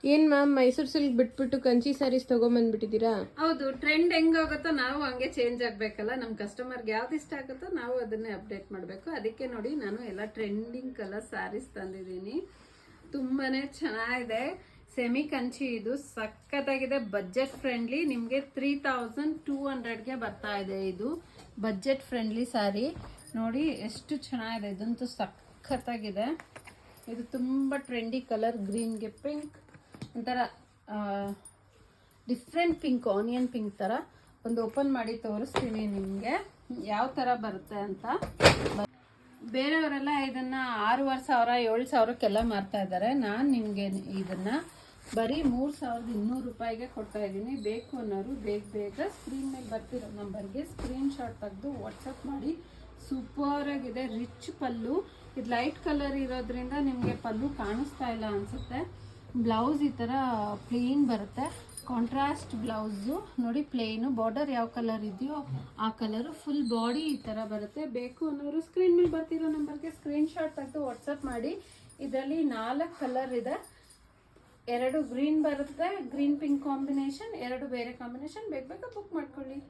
ಏನ್ ma'am Mysuru silk ಬಿಟ್ಬಿಟ್ಟು ಕಂಚಿ ಸ್ಯಾರೀಸ್ ತಗೊಂಬಂದ್ಬಿಟ್ಟಿದ್ದೀರಾ? ಹೌದು, ಟ್ರೆಂಡ್ ಹೆಂಗೋಗುತ್ತೋ ನಾವು ಹಂಗೆ ಚೇಂಜ್ ಆಗ್ಬೇಕಲ್ಲ. ನಮ್ಮ ಕಸ್ಟಮರ್ಗೆ ಯಾವ್ದು ಇಷ್ಟ ಆಗುತ್ತೋ ನಾವು ಅದನ್ನೇ ಅಪ್ಡೇಟ್ ಮಾಡಬೇಕು. ಅದಕ್ಕೆ ನೋಡಿ ನಾನು ಎಲ್ಲ ಟ್ರೆಂಡಿಂಗ್ ಕಲರ್ ಸ್ಯಾರೀಸ್ ತಂದಿದ್ದೀನಿ. ತುಂಬಾನೇ ಚೆನ್ನಾಗಿದೆ. ಸೆಮಿ ಕಂಚಿ, ಇದು ಸಖತ್ತಾಗಿದೆ. ಬಜೆಟ್ ಫ್ರೆಂಡ್ಲಿ, ನಿಮಗೆ 3200ಗೆ ಬರ್ತಾ ಇದೆ. ಇದು ಬಜೆಟ್ ಫ್ರೆಂಡ್ಲಿ ಸ್ಯಾರಿ ನೋಡಿ ಎಷ್ಟು ಚೆನ್ನಾಗಿದೆ. ಇದಂತೂ ಸಖತ್ತಾಗಿದೆ. ಇದು ತುಂಬ ಟ್ರೆಂಡಿ ಕಲರ್, ಗ್ರೀನ್ಗೆ ಪಿಂಕ್, ಒಂಥರ ಡಿಫ್ರೆಂಟ್ ಪಿಂಕ್, ಆನಿಯನ್ ಪಿಂಕ್ ಥರ. ಒಂದು ಓಪನ್ ಮಾಡಿ ತೋರಿಸ್ತೀನಿ ನಿಮಗೆ ಯಾವ ಥರ ಬರುತ್ತೆ ಅಂತ. ಬೇರೆಯವರೆಲ್ಲ ಇದನ್ನ 6000 7000ಕ್ಕೆಲ್ಲ ಮಾರ್ತಾ ಇದ್ದಾರೆ. ನಾನು ನಿಮಗೆ ಇದನ್ನ ಬರೀ 3200 ರೂಪಾಯಿಗೆ ಕೊಡ್ತಾ ಇದ್ದೀನಿ. ಬೇಕು ಅನ್ನೋರು ಬೇಗ ಬೇಗ ಸ್ಕ್ರೀನ್ ಮೇಲೆ ಬರ್ತಿರೋ ನಂಬರ್ಗೆ ಸ್ಕ್ರೀನ್ ಶಾಟ್ ತೆಗೆದು ವಾಟ್ಸಪ್ ಮಾಡಿ. ಸೂಪರ್ ಆಗಿದೆ. ರಿಚ್ ಪಲ್ಲು, ಇದು ಲೈಟ್ ಕಲರ್ ಇರೋದ್ರಿಂದ ನಿಮಗೆ ಪಲ್ಲು ಕಾಣಿಸ್ತಾ ಇಲ್ಲ ಅನ್ಸುತ್ತೆ. ಬ್ಲೌಸ್ ಈ ಥರ ಪ್ಲೇನ್ ಬರುತ್ತೆ, ಕಾಂಟ್ರಾಸ್ಟ್ ಬ್ಲೌಸು ನೋಡಿ. ಪ್ಲೇನು, ಬಾರ್ಡರ್ ಯಾವ ಕಲರ್ ಇದೆಯೋ ಆ ಕಲರು, ಫುಲ್ ಬಾಡಿ ಈ ಥರ ಬರುತ್ತೆ. ಬೇಕು ಅನ್ನೋರು ಸ್ಕ್ರೀನ್ ಮೇಲೆ ಬರ್ತಿರೋ ನಂಬರ್ಗೆ ಸ್ಕ್ರೀನ್ ಶಾಟ್ ತೆಗೆದು ವಾಟ್ಸಪ್ ಮಾಡಿ. ಇದರಲ್ಲಿ 4 ಕಲರ್ ಇದೆ. 2 ಗ್ರೀನ್ ಬರುತ್ತೆ, ಗ್ರೀನ್ ಪಿಂಕ್ ಕಾಂಬಿನೇಷನ್, 2 ಬೇರೆ ಕಾಂಬಿನೇಷನ್. ಬೇಗ ಬೇಗ ಬುಕ್ ಮಾಡ್ಕೊಳ್ಳಿ.